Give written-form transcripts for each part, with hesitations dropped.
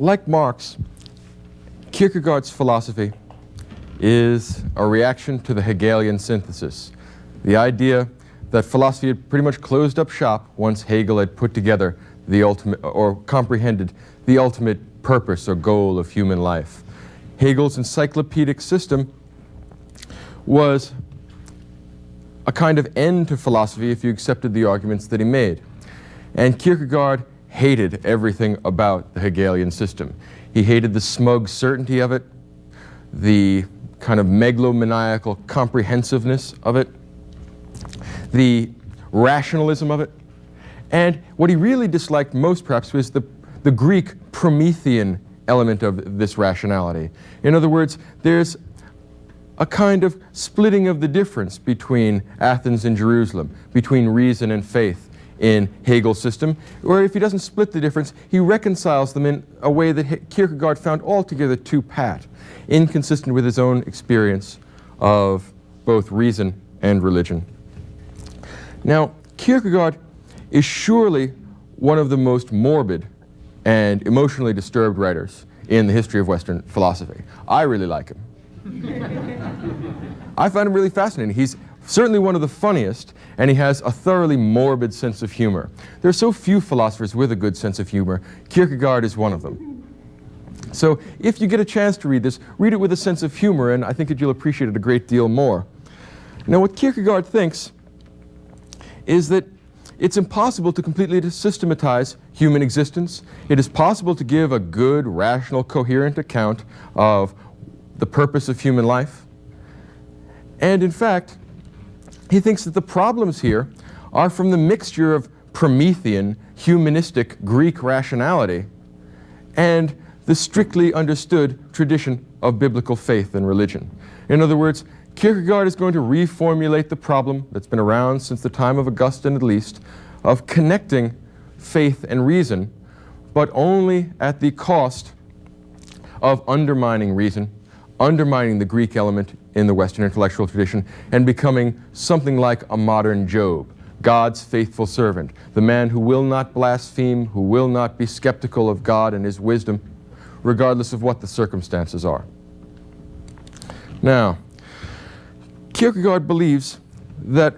Like Marx, Kierkegaard's philosophy is a reaction to the Hegelian synthesis, the idea that philosophy had pretty much closed up shop once Hegel had put together the ultimate, or comprehended the ultimate purpose or goal of human life. Hegel's encyclopedic system was a kind of end to philosophy if you accepted the arguments that he made. And Kierkegaard hated everything about the Hegelian system. He hated the smug certainty of it, the kind of megalomaniacal comprehensiveness of it, the rationalism of it, and what he really disliked most perhaps was the Greek Promethean element of this rationality. In other words, there's a kind of splitting of the difference between Athens and Jerusalem, between reason and faith in Hegel's system, or if he doesn't split the difference, he reconciles them in a way that Kierkegaard found altogether too pat, inconsistent with his own experience of both reason and religion. Now, Kierkegaard is surely one of the most morbid and emotionally disturbed writers in the history of Western philosophy. I really like him. I find him really fascinating. He's certainly one of the funniest, and he has a thoroughly morbid sense of humor. There are so few philosophers with a good sense of humor. Kierkegaard is one of them. So if you get a chance to read this, read it with a sense of humor, and I think that you'll appreciate it a great deal more. Now, what Kierkegaard thinks is that it's impossible to completely systematize human existence. It is possible to give a good, rational, coherent account of the purpose of human life. And in fact, he thinks that the problems here are from the mixture of Promethean, humanistic Greek rationality and the strictly understood tradition of biblical faith and religion. In other words, Kierkegaard is going to reformulate the problem that's been around since the time of Augustine at least, of connecting faith and reason, but only at the cost of undermining reason, undermining the Greek element in the Western intellectual tradition, and becoming something like a modern Job, God's faithful servant, the man who will not blaspheme, who will not be skeptical of God and his wisdom, regardless of what the circumstances are. Now, Kierkegaard believes that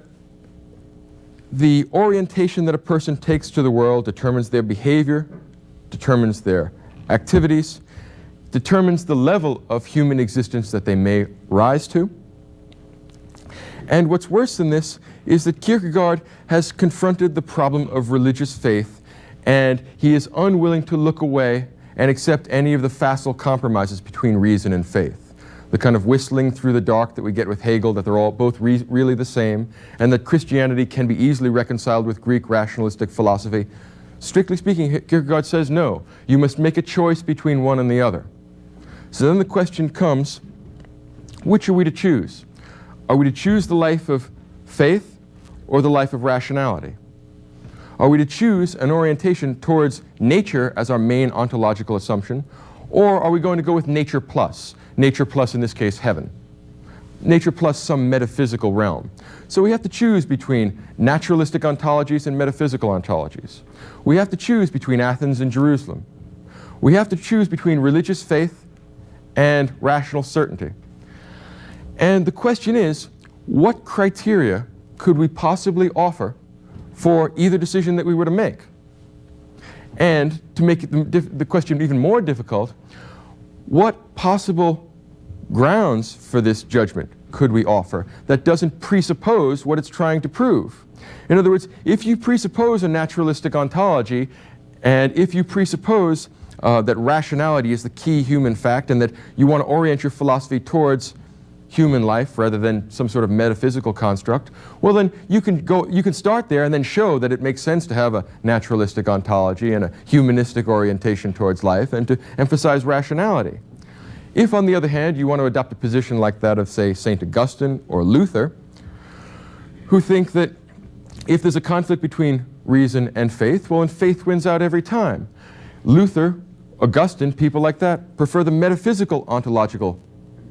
the orientation that a person takes to the world determines their behavior, determines their activities, determines the level of human existence that they may rise to. And what's worse than this is that Kierkegaard has confronted the problem of religious faith, and he is unwilling to look away and accept any of the facile compromises between reason and faith. The kind of whistling through the dark that we get with Hegel, that they're all both really the same, and that Christianity can be easily reconciled with Greek rationalistic philosophy. Strictly speaking, Kierkegaard says no. You must make a choice between one and the other. So then the question comes, which are we to choose? Are we to choose the life of faith or the life of rationality? Are we to choose an orientation towards nature as our main ontological assumption, or are we going to go with nature plus? Nature plus, in this case, heaven. Nature plus some metaphysical realm. So we have to choose between naturalistic ontologies and metaphysical ontologies. We have to choose between Athens and Jerusalem. We have to choose between religious faith and rational certainty. And the question is, what criteria could we possibly offer for either decision that we were to make? And to make the question even more difficult, what possible grounds for this judgment could we offer that doesn't presuppose what it's trying to prove? In other words, if you presuppose a naturalistic ontology, and if you presuppose that rationality is the key human fact, and that you want to orient your philosophy towards human life rather than some sort of metaphysical construct, well then you can start there and then show that it makes sense to have a naturalistic ontology and a humanistic orientation towards life and to emphasize rationality. If, on the other hand, you want to adopt a position like that of, say, St. Augustine or Luther, who think that if there's a conflict between reason and faith, well, then faith wins out every time. Luther, Augustine, people like that, prefer the metaphysical ontological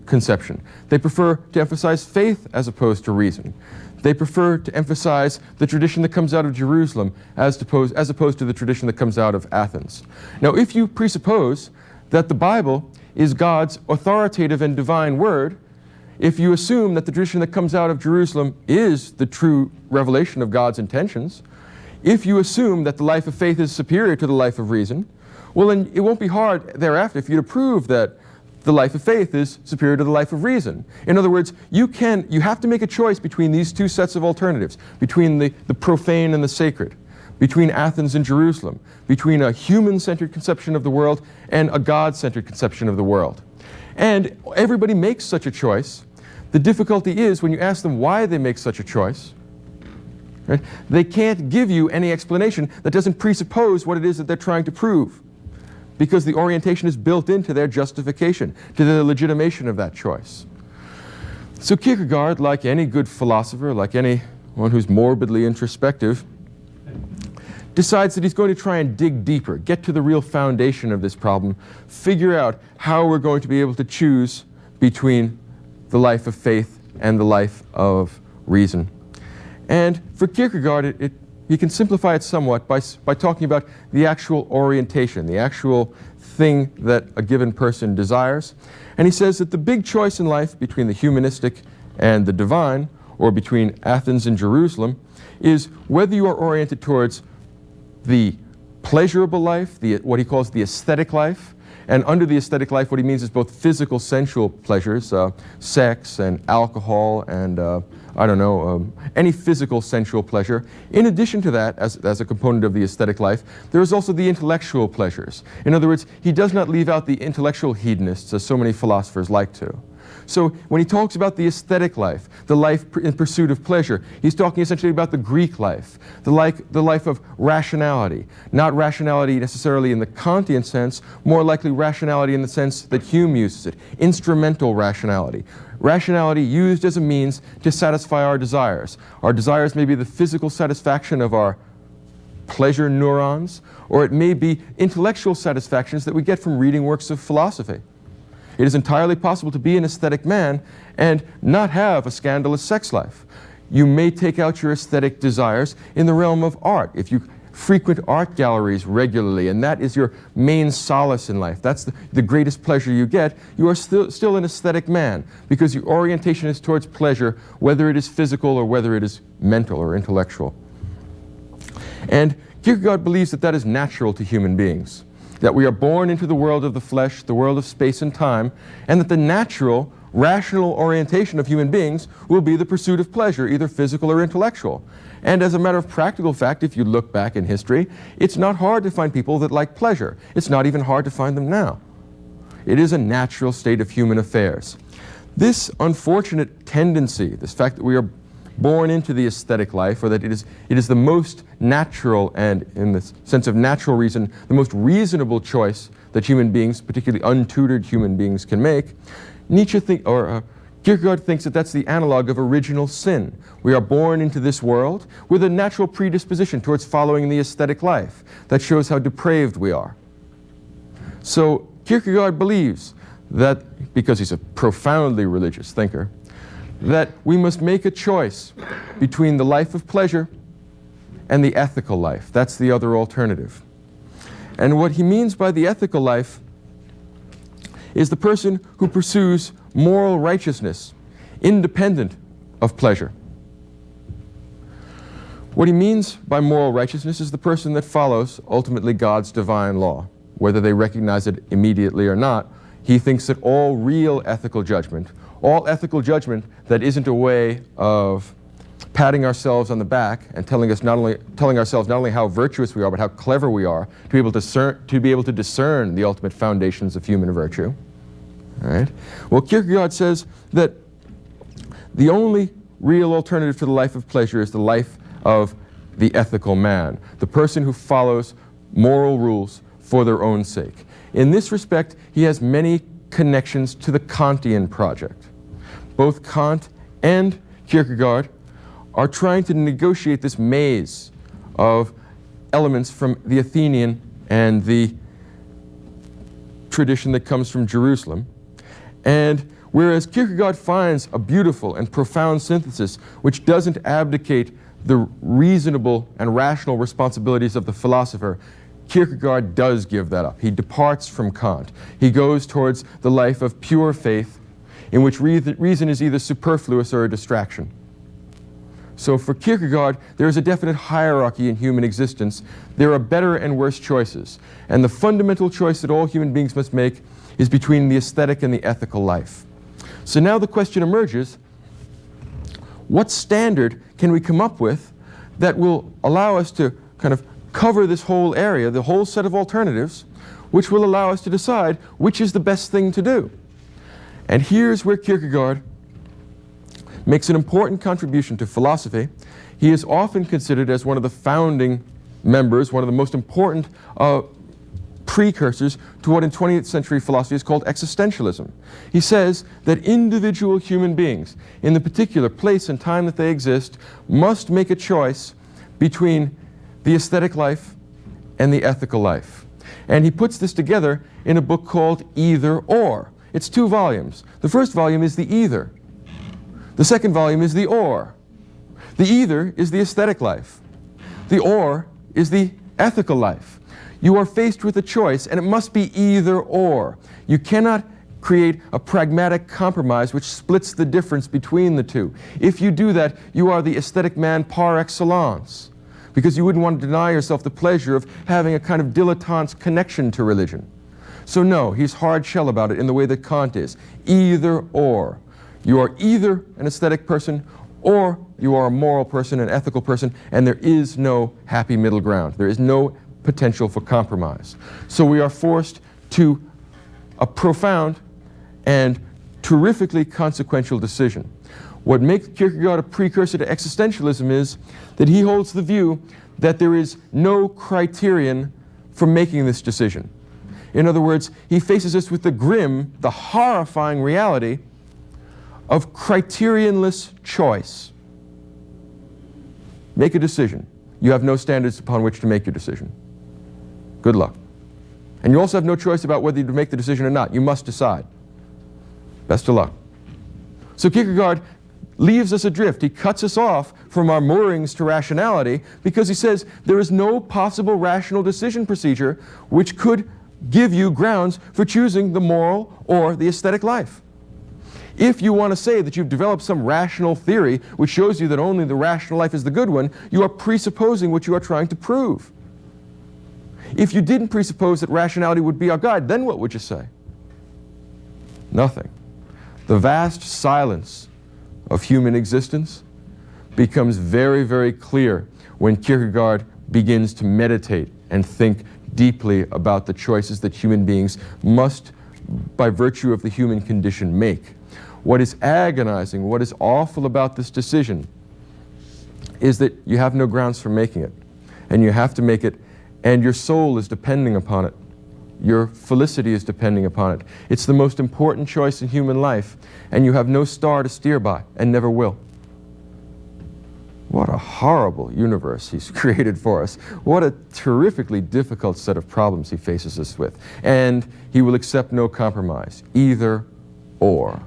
conception. They prefer to emphasize faith as opposed to reason. They prefer to emphasize the tradition that comes out of Jerusalem as opposed to the tradition that comes out of Athens. Now, if you presuppose that the Bible is God's authoritative and divine word, if you assume that the tradition that comes out of Jerusalem is the true revelation of God's intentions, if you assume that the life of faith is superior to the life of reason, well, then it won't be hard thereafter for you to prove that the life of faith is superior to the life of reason. In other words, you have to make a choice between these two sets of alternatives, between the profane and the sacred, between Athens and Jerusalem, between a human-centered conception of the world and a God-centered conception of the world. And everybody makes such a choice. The difficulty is when you ask them why they make such a choice, right, they can't give you any explanation that doesn't presuppose what it is that they're trying to prove, because the orientation is built into their justification, to the legitimation of that choice. So Kierkegaard, like any good philosopher, like anyone who's morbidly introspective, decides that he's going to try and dig deeper, get to the real foundation of this problem, figure out how we're going to be able to choose between the life of faith and the life of reason. And for Kierkegaard, he can simplify it somewhat by talking about the actual orientation, the actual thing that a given person desires. And he says that the big choice in life between the humanistic and the divine, or between Athens and Jerusalem, is whether you are oriented towards the pleasurable life, what he calls the aesthetic life. And under the aesthetic life, what he means is both physical, sensual pleasures, sex and alcohol and, any physical, sensual pleasure. In addition to that, as a component of the aesthetic life, there is also the intellectual pleasures. In other words, he does not leave out the intellectual hedonists, as so many philosophers like to. So when he talks about the aesthetic life, the life in pursuit of pleasure, he's talking essentially about the Greek life, the life of rationality. Not rationality necessarily in the Kantian sense, more likely rationality in the sense that Hume uses it, instrumental rationality. Rationality used as a means to satisfy our desires. Our desires may be the physical satisfaction of our pleasure neurons, or it may be intellectual satisfactions that we get from reading works of philosophy. It is entirely possible to be an aesthetic man and not have a scandalous sex life. You may take out your aesthetic desires in the realm of art. If you frequent art galleries regularly, and that is your main solace in life, that's the greatest pleasure you get, you are still an aesthetic man, because your orientation is towards pleasure, whether it is physical or whether it is mental or intellectual. And Kierkegaard believes that that is natural to human beings, that we are born into the world of the flesh, the world of space and time, and that the natural, rational orientation of human beings will be the pursuit of pleasure, either physical or intellectual. And as a matter of practical fact, if you look back in history, it's not hard to find people that like pleasure. It's not even hard to find them now. It is a natural state of human affairs. This unfortunate tendency, this fact that we are born into the aesthetic life, or that it is the most natural and, in the sense of natural reason, the most reasonable choice that human beings, particularly untutored human beings, can make, Kierkegaard thinks that that's the analog of original sin. We are born into this world with a natural predisposition towards following the aesthetic life. That shows how depraved we are. So Kierkegaard believes that, because he's a profoundly religious thinker, that we must make a choice between the life of pleasure and the ethical life. That's the other alternative. And what he means by the ethical life is the person who pursues moral righteousness independent of pleasure. What he means by moral righteousness is the person that follows ultimately God's divine law. Whether they recognize it immediately or not, he thinks that all real ethical judgment, all ethical judgment that isn't a way of patting ourselves on the back and telling ourselves not only how virtuous we are, but how clever we are, to be able to discern the ultimate foundations of human virtue. All right? Well, Kierkegaard says that the only real alternative to the life of pleasure is the life of the ethical man, the person who follows moral rules for their own sake. In this respect, he has many connections to the Kantian project. Both Kant and Kierkegaard are trying to negotiate this maze of elements from the Athenian and the tradition that comes from Jerusalem. And whereas Kierkegaard finds a beautiful and profound synthesis which doesn't abdicate the reasonable and rational responsibilities of the philosopher, Kierkegaard does give that up. He departs from Kant. He goes towards the life of pure faith, in which reason is either superfluous or a distraction. So for Kierkegaard, there is a definite hierarchy in human existence. There are better and worse choices. And the fundamental choice that all human beings must make is between the aesthetic and the ethical life. So now the question emerges, what standard can we come up with that will allow us to kind of cover this whole area, the whole set of alternatives, which will allow us to decide which is the best thing to do? And here's where Kierkegaard makes an important contribution to philosophy. He is often considered as one of the founding members, one of the most important precursors to what in 20th century philosophy is called existentialism. He says that individual human beings, in the particular place and time that they exist, must make a choice between the aesthetic life and the ethical life. And he puts this together in a book called EitherOr. It's 2 volumes. The first volume is the either. The second volume is the or. The either is the aesthetic life. The or is the ethical life. You are faced with a choice, and it must be either or. You cannot create a pragmatic compromise which splits the difference between the two. If you do that, you are the aesthetic man par excellence, because you wouldn't want to deny yourself the pleasure of having a kind of dilettante connection to religion. So no, he's hard shell about it in the way that Kant is. Either or. You are either an aesthetic person or you are a moral person, an ethical person, and there is no happy middle ground. There is no potential for compromise. So we are forced to a profound and terrifically consequential decision. What makes Kierkegaard a precursor to existentialism is that he holds the view that there is no criterion for making this decision. In other words, he faces us with the grim, the horrifying reality of criterionless choice. Make a decision. You have no standards upon which to make your decision. Good luck. And you also have no choice about whether you make the decision or not. You must decide. Best of luck. So Kierkegaard leaves us adrift. He cuts us off from our moorings to rationality because he says there is no possible rational decision procedure which could give you grounds for choosing the moral or the aesthetic life. If you want to say that you've developed some rational theory which shows you that only the rational life is the good one, you are presupposing what you are trying to prove. If you didn't presuppose that rationality would be our guide, then what would you say? Nothing. The vast silence of human existence becomes very, very clear when Kierkegaard begins to meditate and think deeply about the choices that human beings must, by virtue of the human condition, make. What is agonizing, what is awful about this decision is that you have no grounds for making it. And you have to make it, and your soul is depending upon it. Your felicity is depending upon it. It's the most important choice in human life, and you have no star to steer by, and never will. What a horrible universe he's created for us. What a terrifically difficult set of problems he faces us with. And he will accept no compromise. Either or.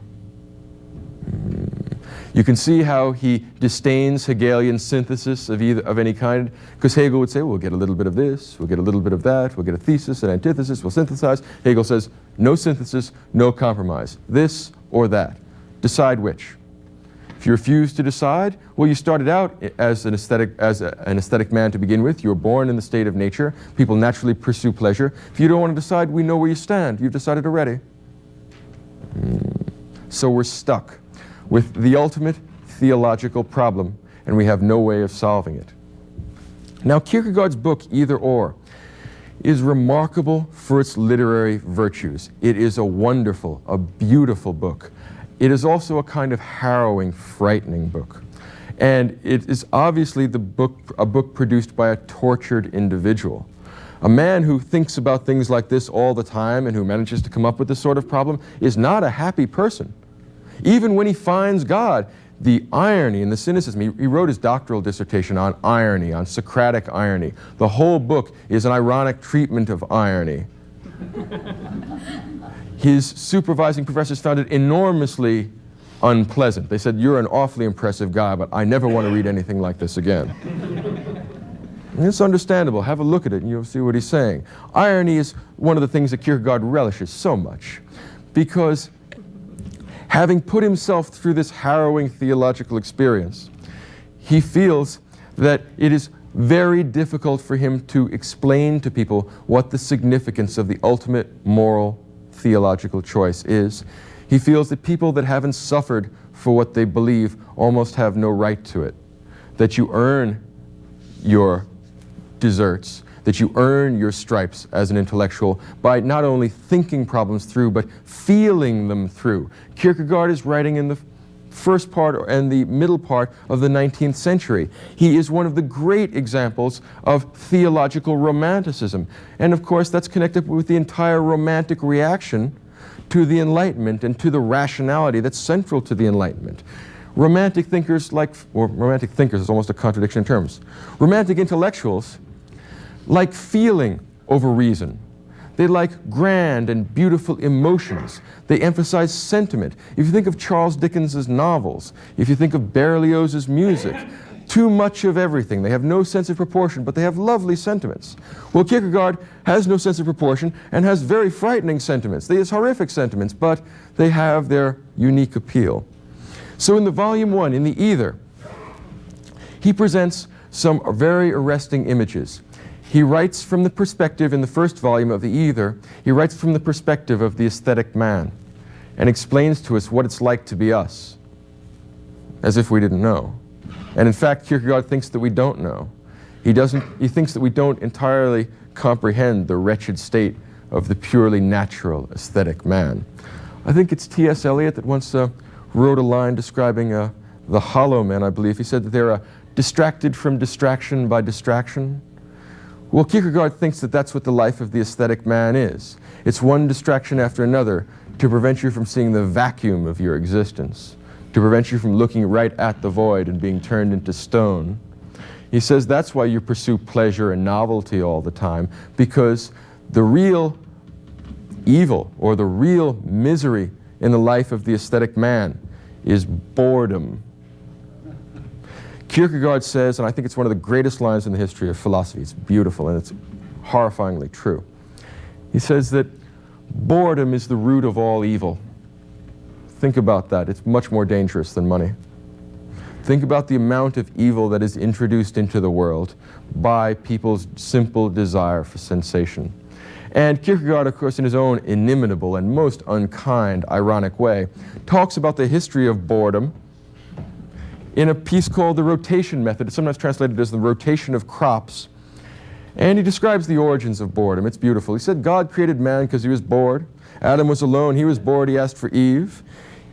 You can see how he disdains Hegelian synthesis of any kind, because Hegel would say, well, we'll get a little bit of this, we'll get a little bit of that, we'll get a thesis, an antithesis, we'll synthesize. Hegel says, no synthesis, no compromise. This or that. Decide which. If you refuse to decide, well, you started out as an aesthetic man to begin with. You were born in the state of nature. People naturally pursue pleasure. If you don't want to decide, we know where you stand. You've decided already. So we're stuck with the ultimate theological problem, and we have no way of solving it. Now, Kierkegaard's book, EitherOr, is remarkable for its literary virtues. It is a wonderful, a beautiful book. It is also a kind of harrowing, frightening book. And it is obviously a book produced by a tortured individual. A man who thinks about things like this all the time and who manages to come up with this sort of problem is not a happy person. Even when he finds God, the irony and the cynicism, he wrote his doctoral dissertation on irony, on Socratic irony. The whole book is an ironic treatment of irony. His supervising professors found it enormously unpleasant. They said, you're an awfully impressive guy, but I never want to read anything like this again. And it's understandable. Have a look at it and you'll see what he's saying. Irony is one of the things that Kierkegaard relishes so much, because having put himself through this harrowing theological experience, he feels that it is very difficult for him to explain to people what the significance of the ultimate moral theological choice is. He feels that people that haven't suffered for what they believe almost have no right to it, that you earn your deserts, that you earn your stripes as an intellectual by not only thinking problems through, but feeling them through. Kierkegaard is writing in the first part and the middle part of the 19th century. He is one of the great examples of theological romanticism. And of course, that's connected with the entire romantic reaction to the Enlightenment and to the rationality that's central to the Enlightenment. Romantic thinkers romantic thinkers is almost a contradiction in terms. Romantic intellectuals like feeling over reason. They like grand and beautiful emotions. They emphasize sentiment. If you think of Charles Dickens's novels, if you think of Berlioz's music, too much of everything. They have no sense of proportion, but they have lovely sentiments. Well, Kierkegaard has no sense of proportion and has very frightening sentiments. They have horrific sentiments, but they have their unique appeal. So in the volume 1, in the Either, he presents some very arresting images. He writes from the perspective, in the first volume of the Either, he writes from the perspective of the aesthetic man and explains to us what it's like to be us, as if we didn't know. And in fact, Kierkegaard thinks that we don't know. He thinks that we don't entirely comprehend the wretched state of the purely natural aesthetic man. I think it's T.S. Eliot that once wrote a line describing the hollow men, I believe. He said that they're distracted from distraction by distraction. Well, Kierkegaard thinks that that's what the life of the aesthetic man is. It's one distraction after another to prevent you from seeing the vacuum of your existence, to prevent you from looking right at the void and being turned into stone. He says that's why you pursue pleasure and novelty all the time, because the real evil or the real misery in the life of the aesthetic man is boredom. Kierkegaard says, and I think it's one of the greatest lines in the history of philosophy, it's beautiful and it's horrifyingly true. He says that boredom is the root of all evil. Think about that. It's much more dangerous than money. Think about the amount of evil that is introduced into the world by people's simple desire for sensation. And Kierkegaard, of course, in his own inimitable and most unkind, ironic way, talks about the history of boredom in a piece called The Rotation Method. It's sometimes translated as the rotation of crops. And he describes the origins of boredom. It's beautiful. He said God created man because he was bored. Adam was alone. He was bored. He asked for Eve.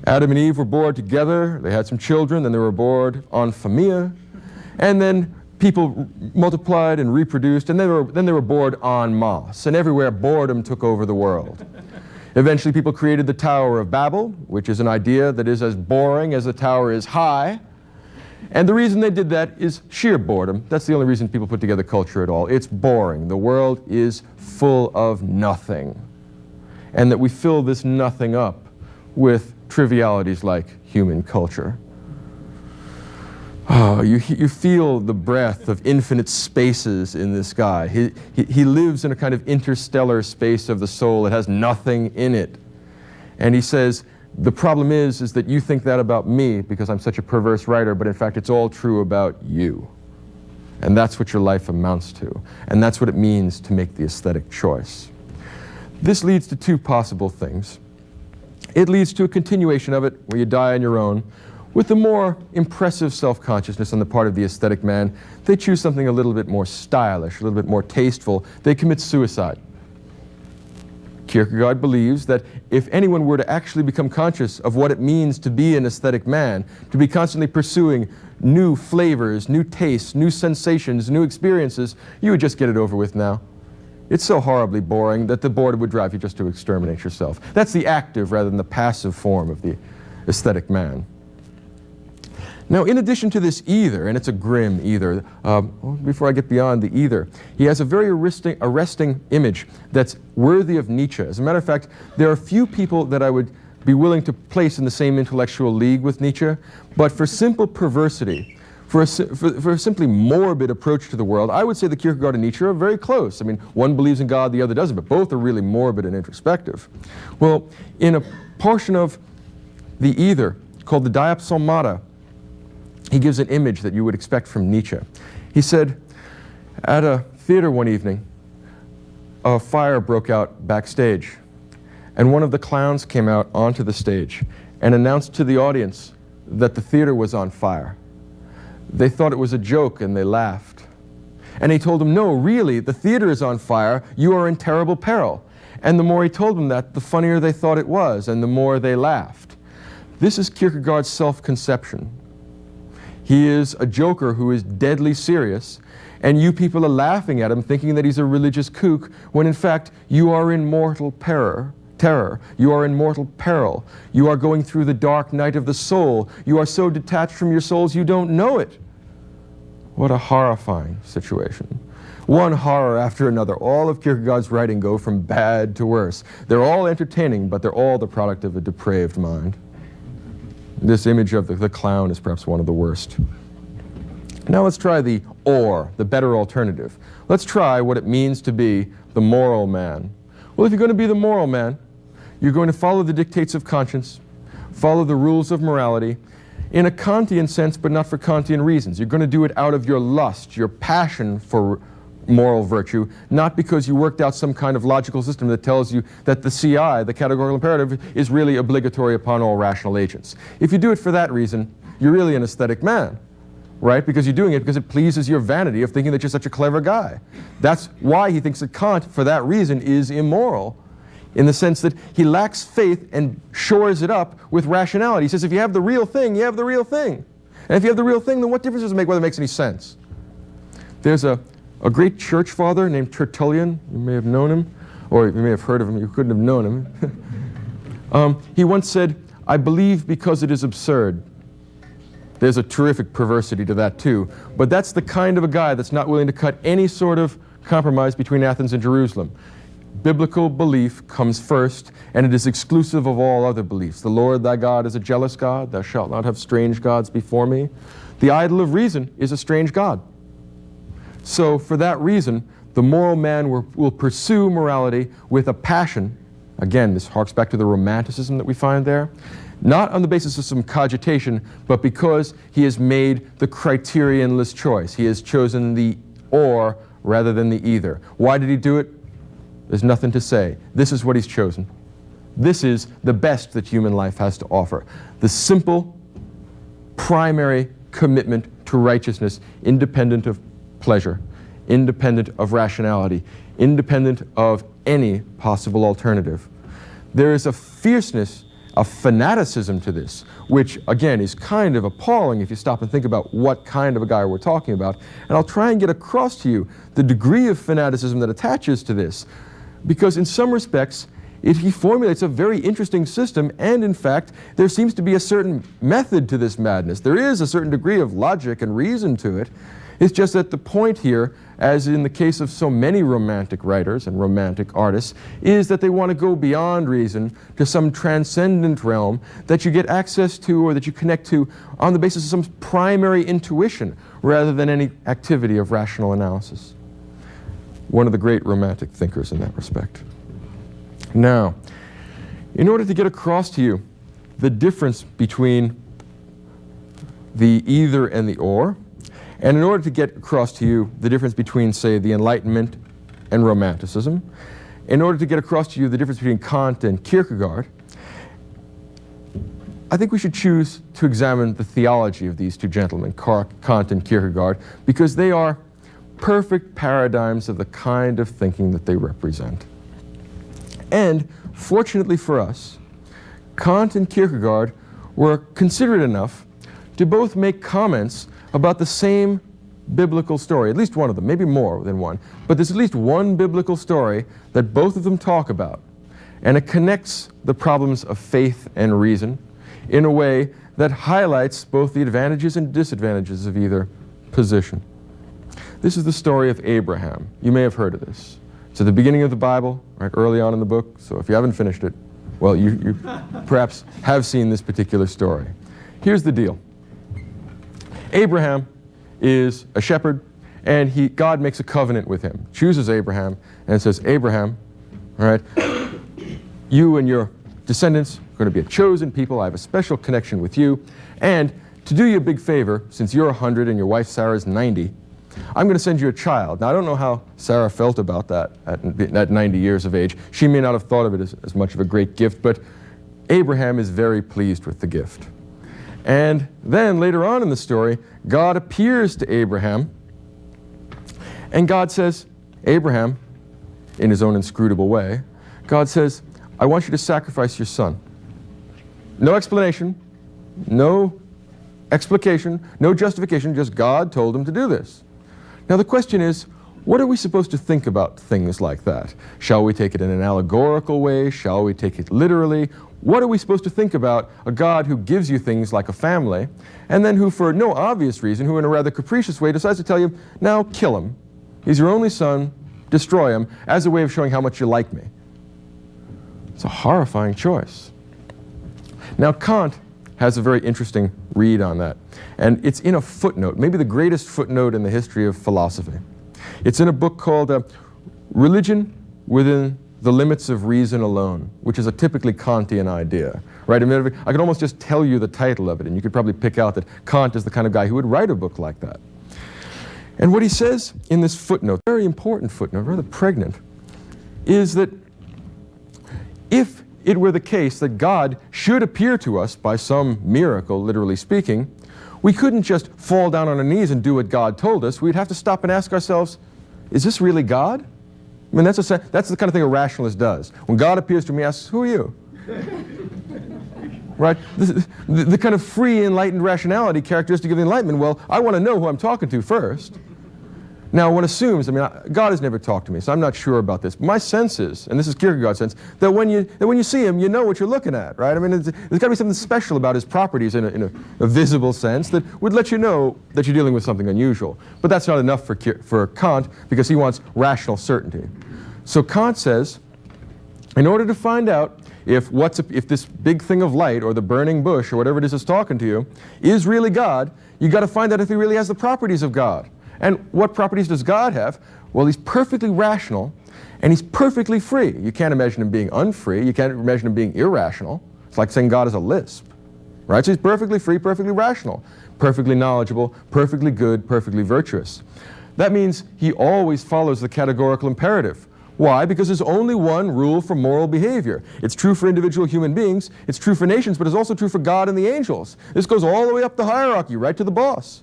Adam and Eve were bored together. They had some children. Then they were bored en famille. And then people multiplied and reproduced. And then they were bored en masse. And everywhere boredom took over the world. Eventually people created the Tower of Babel, which is an idea that is as boring as the tower is high. And the reason they did that is sheer boredom. That's the only reason people put together culture at all. It's boring. The world is full of nothing. And that we fill this nothing up with trivialities like human culture. Oh, you feel the breath of infinite spaces in this guy. He lives in a kind of interstellar space of the soul that has nothing in it. And he says, the problem is that you think that about me because I'm such a perverse writer, but in fact it's all true about you. And that's what your life amounts to. And that's what it means to make the aesthetic choice. This leads to two possible things. It leads to a continuation of it where you die on your own. With the more impressive self-consciousness on the part of the aesthetic man, they choose something a little bit more stylish, a little bit more tasteful. They commit suicide. Kierkegaard believes that if anyone were to actually become conscious of what it means to be an aesthetic man, to be constantly pursuing new flavors, new tastes, new sensations, new experiences, you would just get it over with now. It's so horribly boring that the boredom would drive you just to exterminate yourself. That's the active rather than the passive form of the aesthetic man. Now, in addition to this Either, and it's a grim Either, before I get beyond the Either, he has a very arresting image that's worthy of Nietzsche. As a matter of fact, there are few people that I would be willing to place in the same intellectual league with Nietzsche, but for simple perversity, For a simply morbid approach to the world, I would say that Kierkegaard and Nietzsche are very close. I mean, one believes in God, the other doesn't, but both are really morbid and introspective. Well, in a portion of the Either, called the Diapsalmata, he gives an image that you would expect from Nietzsche. He said, at a theater one evening, a fire broke out backstage, and one of the clowns came out onto the stage and announced to the audience that the theater was on fire. They thought it was a joke and they laughed. And he told them, no, really, the theater is on fire, you are in terrible peril. And the more he told them that, the funnier they thought it was, and the more they laughed. This is Kierkegaard's self-conception. He is a joker who is deadly serious, and you people are laughing at him thinking that he's a religious kook, when in fact you are in mortal terror. You are in mortal peril. You are going through the dark night of the soul. You are so detached from your souls you don't know it. What a horrifying situation. One horror after another. All of Kierkegaard's writing go from bad to worse. They're all entertaining, but they're all the product of a depraved mind. This image of the clown is perhaps one of the worst. Now let's try the better alternative. Let's try what it means to be the moral man. Well, if you're going to be the moral man, you're going to follow the dictates of conscience, follow the rules of morality, in a Kantian sense, but not for Kantian reasons. You're going to do it out of your lust, your passion for moral virtue, not because you worked out some kind of logical system that tells you that the CI, the categorical imperative, is really obligatory upon all rational agents. If you do it for that reason, you're really an aesthetic man, right? Because you're doing it because it pleases your vanity of thinking that you're such a clever guy. That's why he thinks that Kant, for that reason, is immoral, in the sense that he lacks faith and shores it up with rationality. He says, if you have the real thing, you have the real thing. And if you have the real thing, then what difference does it make whether it makes any sense? There's a great church father named Tertullian. You may have known him, or you may have heard of him. You couldn't have known him. He once said, I believe because it is absurd. There's a terrific perversity to that too. But that's the kind of a guy that's not willing to cut any sort of compromise between Athens and Jerusalem. Biblical belief comes first, and it is exclusive of all other beliefs. The Lord thy God is a jealous God. Thou shalt not have strange gods before me. The idol of reason is a strange god. So for that reason, the moral man will pursue morality with a passion. Again, this harks back to the romanticism that we find there. Not on the basis of some cogitation, but because he has made the criterionless choice. He has chosen the or rather than the either. Why did he do it? There's nothing to say. This is what he's chosen. This is the best that human life has to offer. The simple, primary commitment to righteousness, independent of pleasure, independent of rationality, independent of any possible alternative. There is a fierceness, a fanaticism to this, which again is kind of appalling if you stop and think about what kind of a guy we're talking about. And I'll try and get across to you the degree of fanaticism that attaches to this, because in some respects he formulates a very interesting system, and in fact there seems to be a certain method to this madness. There is a certain degree of logic and reason to it. It's just that the point here, as in the case of so many romantic writers and romantic artists, is that they want to go beyond reason to some transcendent realm that you get access to or that you connect to on the basis of some primary intuition rather than any activity of rational analysis. One of the great romantic thinkers in that respect. Now, in order to get across to you the difference between the either and the or, and in order to get across to you the difference between, say, the Enlightenment and Romanticism, in order to get across to you the difference between Kant and Kierkegaard, I think we should choose to examine the theology of these two gentlemen, Kant and Kierkegaard, because they are perfect paradigms of the kind of thinking that they represent. And fortunately for us, Kant and Kierkegaard were considerate enough to both make comments about the same biblical story, at least one of them, maybe more than one, but there's at least one biblical story that both of them talk about, and it connects the problems of faith and reason in a way that highlights both the advantages and disadvantages of either position. This is the story of Abraham. You may have heard of this. It's at the beginning of the Bible, right, early on in the book, so if you haven't finished it, well, you perhaps have seen this particular story. Here's the deal. Abraham is a shepherd, and God makes a covenant with him, chooses Abraham, and says, Abraham, all right, you and your descendants are going to be a chosen people. I have a special connection with you. And to do you a big favor, since you're 100 and your wife Sarah is 90, I'm going to send you a child. Now, I don't know how Sarah felt about that at 90 years of age. She may not have thought of it as much of a great gift, but Abraham is very pleased with the gift. And then later on in the story, God appears to Abraham, and God says, Abraham, in his own inscrutable way, God says, I want you to sacrifice your son. No explanation, no explication, no justification, just God told him to do this. Now the question is, what are we supposed to think about things like that? Shall we take it in an allegorical way? Shall we take it literally? What are we supposed to think about a God who gives you things like a family, and then who, for no obvious reason, who in a rather capricious way decides to tell you, now kill him. He's your only son, destroy him, as a way of showing how much you like me. It's a horrifying choice. Now Kant has a very interesting read on that, and it's in a footnote, maybe the greatest footnote in the history of philosophy. It's in a book called Religion Within the Limits of Reason Alone, which is a typically Kantian idea, right? I mean, I could almost just tell you the title of it, and you could probably pick out that Kant is the kind of guy who would write a book like that. And what he says in this footnote, very important footnote, rather pregnant, is that if it were the case that God should appear to us by some miracle, literally speaking, we couldn't just fall down on our knees and do what God told us. We'd have to stop and ask ourselves, is this really God? I mean, that's the kind of thing a rationalist does. When God appears to me, he asks, who are you? Right? The kind of free, enlightened rationality characteristic of the Enlightenment, well, I want to know who I'm talking to first. Now, one assumes, I mean, God has never talked to me, so I'm not sure about this. But my sense is, and this is Kierkegaard's sense, that when you see him, you know what you're looking at, right? I mean, there's got to be something special about his properties in a visible sense that would let you know that you're dealing with something unusual. But that's not enough for Kant, because he wants rational certainty. So Kant says, in order to find out if this big thing of light, or the burning bush, or whatever it is that's talking to you, is really God, you've got to find out if he really has the properties of God. And what properties does God have? Well, he's perfectly rational, and he's perfectly free. You can't imagine him being unfree. You can't imagine him being irrational. It's like saying God is a lisp, right? So he's perfectly free, perfectly rational, perfectly knowledgeable, perfectly good, perfectly virtuous. That means he always follows the categorical imperative. Why? Because there's only one rule for moral behavior. It's true for individual human beings, it's true for nations, but it's also true for God and the angels. This goes all the way up the hierarchy, right to the boss.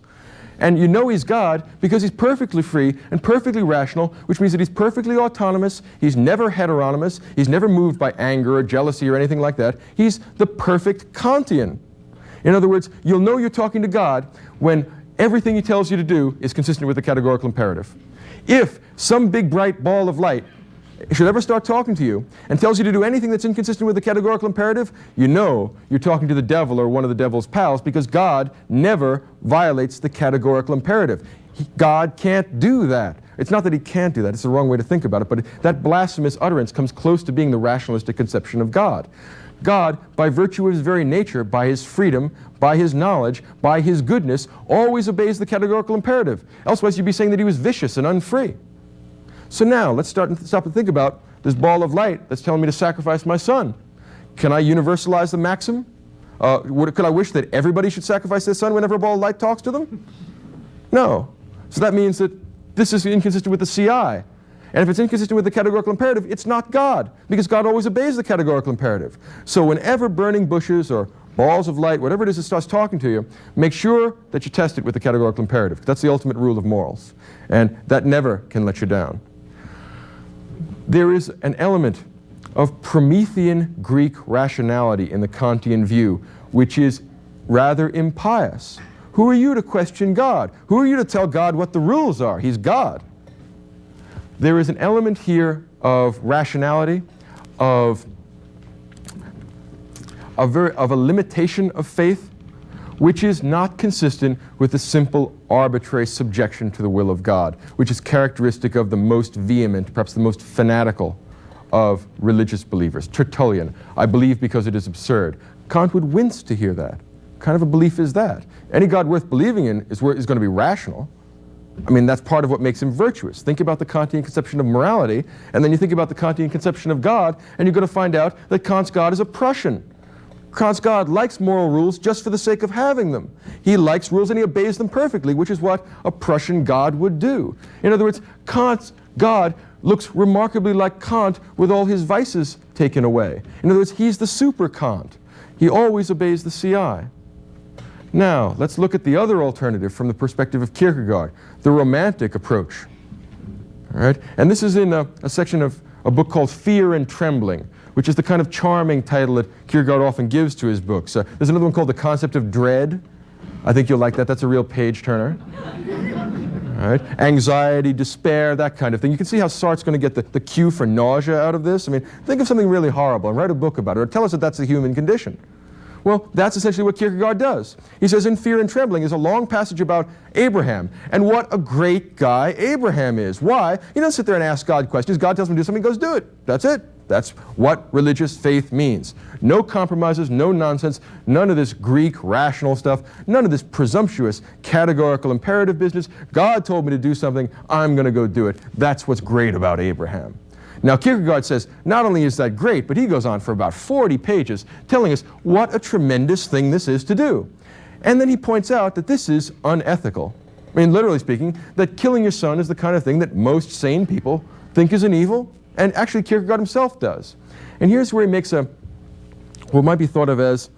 And you know he's God because he's perfectly free and perfectly rational, which means that he's perfectly autonomous, he's never heteronomous, he's never moved by anger or jealousy or anything like that. He's the perfect Kantian. In other words, you'll know you're talking to God when everything he tells you to do is consistent with the categorical imperative. If some big bright ball of light should ever start talking to you and tells you to do anything that's inconsistent with the categorical imperative, you know you're talking to the devil or one of the devil's pals, because God never violates the categorical imperative. God can't do that. It's not that he can't do that, it's the wrong way to think about it, but that blasphemous utterance comes close to being the rationalistic conception of God. God, by virtue of his very nature, by his freedom, by his knowledge, by his goodness, always obeys the categorical imperative. Elsewise you'd be saying that he was vicious and unfree. So now, let's stop and think about this ball of light that's telling me to sacrifice my son. Can I universalize the maxim? Could I wish that everybody should sacrifice their son whenever a ball of light talks to them? No. So that means that this is inconsistent with the CI. And if it's inconsistent with the categorical imperative, it's not God, because God always obeys the categorical imperative. So whenever burning bushes or balls of light, whatever it is that starts talking to you, make sure that you test it with the categorical imperative. That's the ultimate rule of morals. And that never can let you down. There is an element of Promethean Greek rationality in the Kantian view, which is rather impious. Who are you to question God? Who are you to tell God what the rules are? He's God. There is an element here of rationality, of a limitation of faith, which is not consistent with the simple arbitrary subjection to the will of God, which is characteristic of the most vehement, perhaps the most fanatical of religious believers. Tertullian, I believe because it is absurd. Kant would wince to hear that. kind of a belief is that? Any God worth believing in is going to be rational. I mean, that's part of what makes him virtuous. Think about the Kantian conception of morality, and then you think about the Kantian conception of God, and you're going to find out that Kant's God is a Prussian. Kant's God likes moral rules just for the sake of having them. He likes rules and he obeys them perfectly, which is what a Prussian God would do. In other words, Kant's God looks remarkably like Kant with all his vices taken away. In other words, he's the super Kant. He always obeys the CI. Now, let's look at the other alternative from the perspective of Kierkegaard, the romantic approach. All right? And this is in a section of a book called Fear and Trembling, which is the kind of charming title that Kierkegaard often gives to his books. There's another one called The Concept of Dread. I think you'll like that. That's a real page-turner. All right? Anxiety, despair, that kind of thing. You can see how Sartre's going to get the cue for nausea out of this. I mean, think of something really horrible and write a book about it, or tell us that that's the human condition. Well, that's essentially what Kierkegaard does. He says in Fear and Trembling is a long passage about Abraham and what a great guy Abraham is. Why? He doesn't sit there and ask God questions. God tells him to do something, he goes do it. That's it. That's what religious faith means. No compromises, no nonsense, none of this Greek rational stuff, none of this presumptuous categorical imperative business. God told me to do something, I'm going to go do it. That's what's great about Abraham. Now, Kierkegaard says not only is that great, but he goes on for about 40 pages telling us what a tremendous thing this is to do. And then he points out that this is unethical. I mean, literally speaking, that killing your son is the kind of thing that most sane people think is an evil, and actually Kierkegaard himself does. And here's where he makes what might be thought of as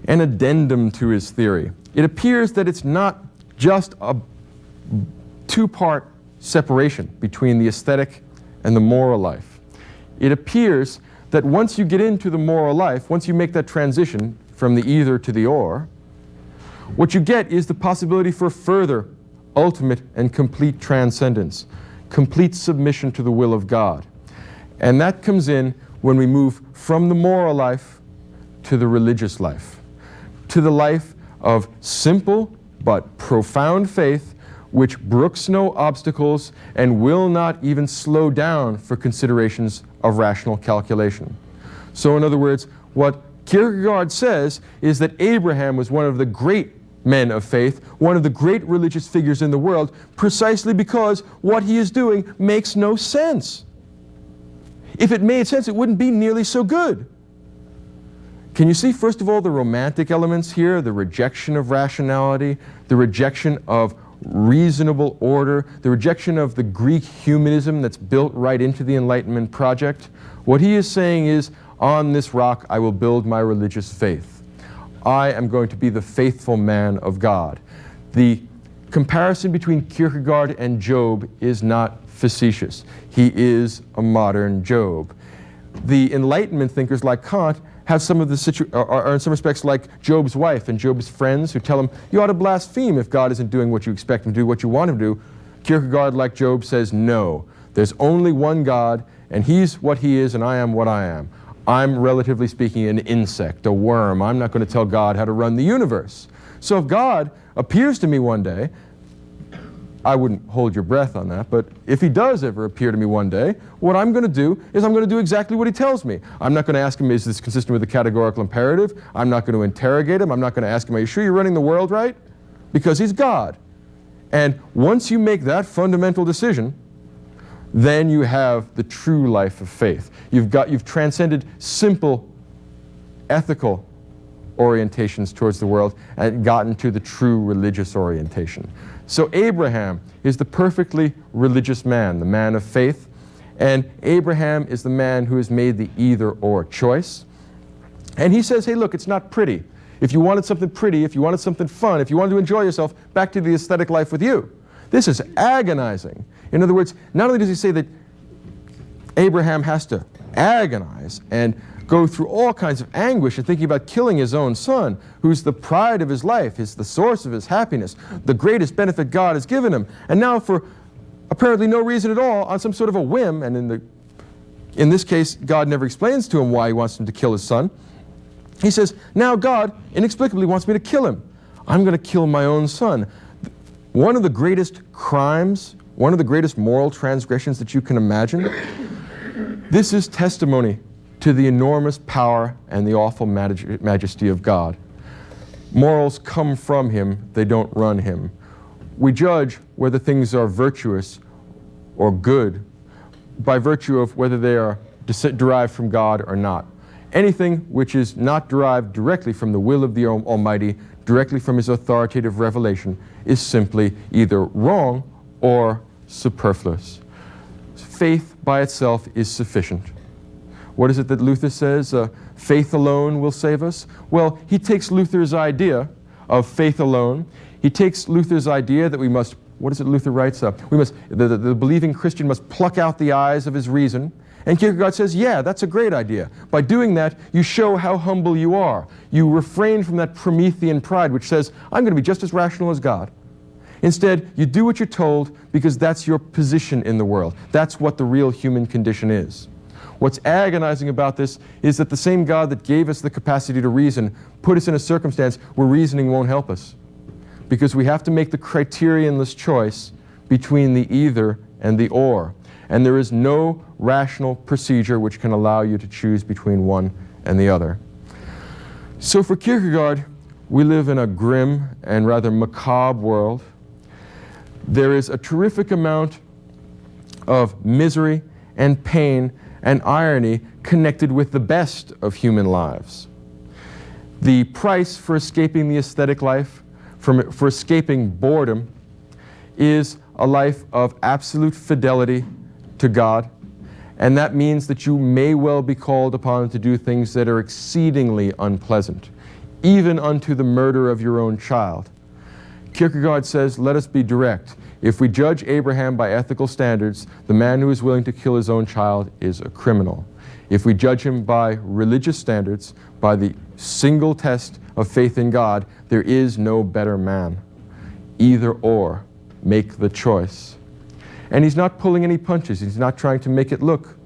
an addendum to his theory. It appears that it's not just a two-part separation between the aesthetic and the moral life. It appears that once you get into the moral life, once you make that transition from the either to the or, what you get is the possibility for further ultimate and complete transcendence, complete submission to the will of God. And that comes in when we move from the moral life to the religious life, to the life of simple but profound faith which brooks no obstacles and will not even slow down for considerations of rational calculation. So in other words, what Kierkegaard says is that Abraham was one of the great men of faith, one of the great religious figures in the world, precisely because what he is doing makes no sense. If it made sense, it wouldn't be nearly so good. Can you see, first of all, the romantic elements here, the rejection of rationality, the rejection of reasonable order, the rejection of the Greek humanism that's built right into the Enlightenment project? What he is saying is, on this rock I will build my religious faith. I am going to be the faithful man of God. The comparison between Kierkegaard and Job is not facetious. He is a modern Job. The Enlightenment thinkers like Kant have some of the are in some respects like Job's wife and Job's friends who tell him, you ought to blaspheme if God isn't doing what you expect him to do, what you want him to do. Kierkegaard, like Job, says, no. There's only one God, and he's what he is, and I am what I am. I'm, relatively speaking, an insect, a worm. I'm not going to tell God how to run the universe. So if God appears to me one day, I wouldn't hold your breath on that, but if he does ever appear to me one day, what I'm going to do is I'm going to do exactly what he tells me. I'm not going to ask him, is this consistent with the categorical imperative? I'm not going to interrogate him. I'm not going to ask him, are you sure you're running the world right? Because he's God. And once you make that fundamental decision, then you have the true life of faith. You've transcended simple ethical orientations towards the world and gotten to the true religious orientation. So Abraham is the perfectly religious man, the man of faith, and Abraham is the man who has made the either-or choice. And he says, hey, look, it's not pretty. If you wanted something pretty, if you wanted something fun, if you wanted to enjoy yourself, back to the aesthetic life with you. This is agonizing. In other words, not only does he say that Abraham has to agonize and go through all kinds of anguish in thinking about killing his own son, who's the pride of his life, is the source of his happiness, the greatest benefit God has given him. And now for apparently no reason at all, on some sort of a whim, and in this case, God never explains to him why he wants him to kill his son. He says, now God inexplicably wants me to kill him. I'm going to kill my own son. One of the greatest crimes, one of the greatest moral transgressions that you can imagine, this is testimony to the enormous power and the awful majesty of God. Morals come from him, they don't run him. We judge whether things are virtuous or good by virtue of whether they are derived from God or not. Anything which is not derived directly from the will of the Almighty, directly from his authoritative revelation, is simply either wrong or superfluous. Faith by itself is sufficient. What is it that Luther says? Faith alone will save us? Well, he takes Luther's idea of faith alone. He takes Luther's idea that we must, what is it Luther writes? The believing Christian must pluck out the eyes of his reason. And Kierkegaard says, yeah, that's a great idea. By doing that, you show how humble you are. You refrain from that Promethean pride which says, I'm going to be just as rational as God. Instead, you do what you're told because that's your position in the world. That's what the real human condition is. What's agonizing about this is that the same God that gave us the capacity to reason put us in a circumstance where reasoning won't help us. Because we have to make the criterionless choice between the either and the or. And there is no rational procedure which can allow you to choose between one and the other. So for Kierkegaard, we live in a grim and rather macabre world. There is a terrific amount of misery and pain and irony connected with the best of human lives. The price for escaping the aesthetic life, for escaping boredom, is a life of absolute fidelity to God, and that means that you may well be called upon to do things that are exceedingly unpleasant, even unto the murder of your own child. Kierkegaard says, let us be direct. If we judge Abraham by ethical standards, the man who is willing to kill his own child is a criminal. If we judge him by religious standards, by the single test of faith in God, there is no better man. Either or, make the choice. And he's not pulling any punches. He's not trying to make it look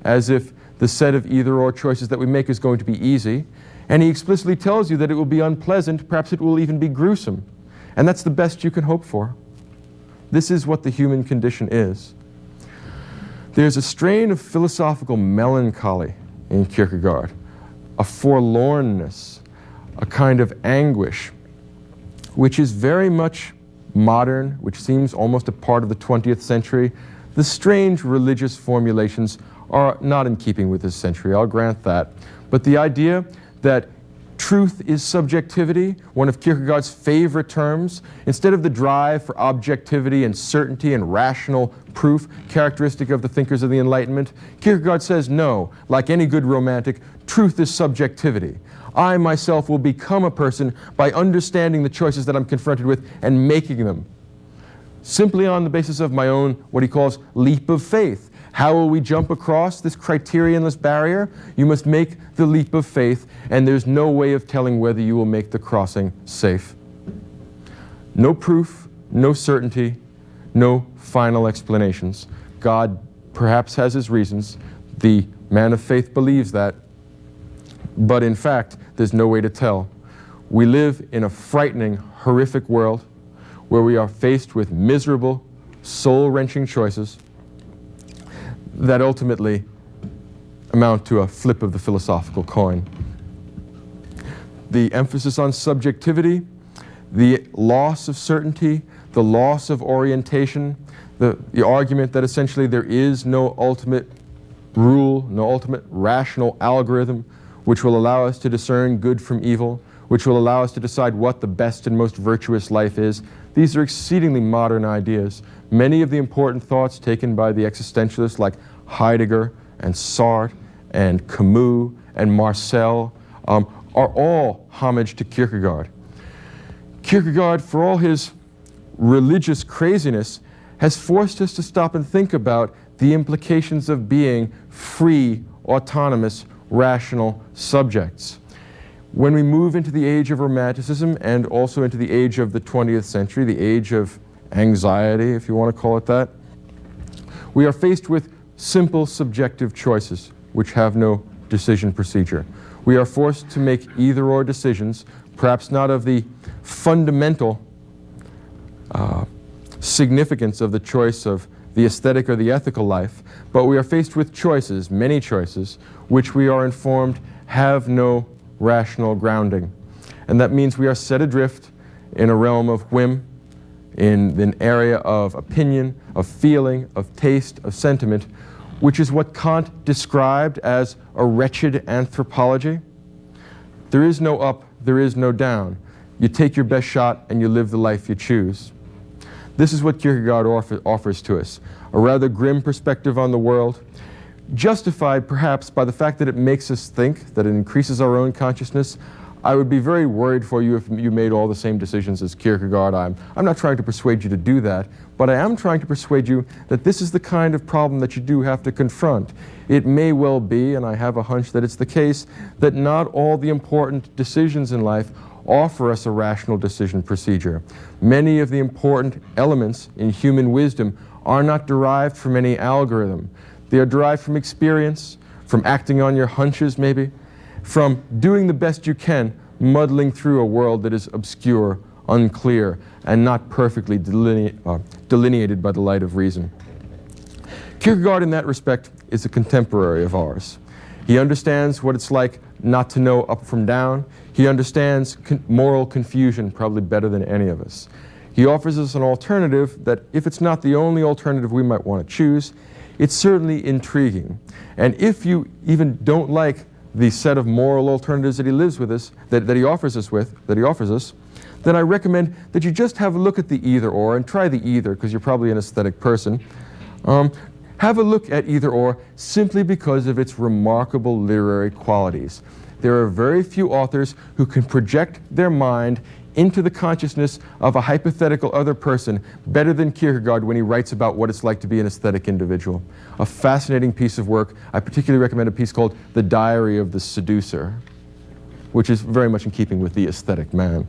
as if the set of either-or choices that we make is going to be easy. And he explicitly tells you that it will be unpleasant, perhaps it will even be gruesome. And that's the best you can hope for. This is what the human condition is. There's a strain of philosophical melancholy in Kierkegaard, a forlornness, a kind of anguish, which is very much modern, which seems almost a part of the 20th century. The strange religious formulations are not in keeping with this century, I'll grant that. But the idea that truth is subjectivity, one of Kierkegaard's favorite terms, instead of the drive for objectivity and certainty and rational proof, characteristic of the thinkers of the Enlightenment, Kierkegaard says no, like any good romantic, truth is subjectivity. I myself will become a person by understanding the choices that I'm confronted with and making them, simply on the basis of my own, what he calls, leap of faith. How will we jump across this criterionless barrier? You must make the leap of faith, and there's no way of telling whether you will make the crossing safe. No proof, no certainty, no final explanations. God perhaps has his reasons. The man of faith believes that. But in fact, there's no way to tell. We live in a frightening, horrific world where we are faced with miserable, soul-wrenching choices that ultimately amount to a flip of the philosophical coin. The emphasis on subjectivity, the loss of certainty, the loss of orientation, the argument that essentially there is no ultimate rule, no ultimate rational algorithm which will allow us to discern good from evil, which will allow us to decide what the best and most virtuous life is. These are exceedingly modern ideas. Many of the important thoughts taken by the existentialists like Heidegger and Sartre and Camus and Marcel are all homage to Kierkegaard. Kierkegaard, for all his religious craziness, has forced us to stop and think about the implications of being free, autonomous, rational subjects. When we move into the age of Romanticism and also into the age of the 20th century, the age of anxiety, if you want to call it that, we are faced with simple subjective choices which have no decision procedure. We are forced to make either-or decisions, perhaps not of the fundamental significance of the choice of the aesthetic or the ethical life, but we are faced with choices, many choices, which we are informed have no rational grounding. And that means we are set adrift in a realm of whim, in an area of opinion, of feeling, of taste, of sentiment, which is what Kant described as a wretched anthropology. There is no up, there is no down. You take your best shot and you live the life you choose. This is what Kierkegaard offers to us, a rather grim perspective on the world, justified perhaps by the fact that it makes us think, that it increases our own consciousness. I would be very worried for you if you made all the same decisions as Kierkegaard. I'm not trying to persuade you to do that, but I am trying to persuade you that this is the kind of problem that you do have to confront. It may well be, and I have a hunch that it's the case, that not all the important decisions in life offer us a rational decision procedure. Many of the important elements in human wisdom are not derived from any algorithm. They are derived from experience, from acting on your hunches maybe, from doing the best you can, muddling through a world that is obscure, unclear, and not perfectly delineated by the light of reason. Kierkegaard, in that respect, is a contemporary of ours. He understands what it's like not to know up from down. He understands moral confusion probably better than any of us. He offers us an alternative that, if it's not the only alternative we might want to choose, it's certainly intriguing. And if you even don't like the set of moral alternatives that he lives with us, that he offers us, then I recommend that you just have a look at the either-or, and try the either, because you're probably an aesthetic person. Have a look at either-or simply because of its remarkable literary qualities. There are very few authors who can project their mind into the consciousness of a hypothetical other person better than Kierkegaard when he writes about what it's like to be an aesthetic individual. A fascinating piece of work. I particularly recommend a piece called The Diary of the Seducer, which is very much in keeping with the aesthetic man.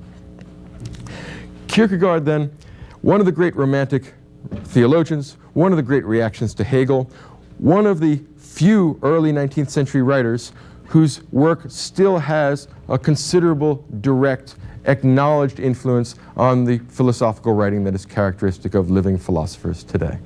Kierkegaard, then, one of the great Romantic theologians, one of the great reactions to Hegel, one of the few early 19th century writers whose work still has a considerable, direct, acknowledged influence on the philosophical writing that is characteristic of living philosophers today.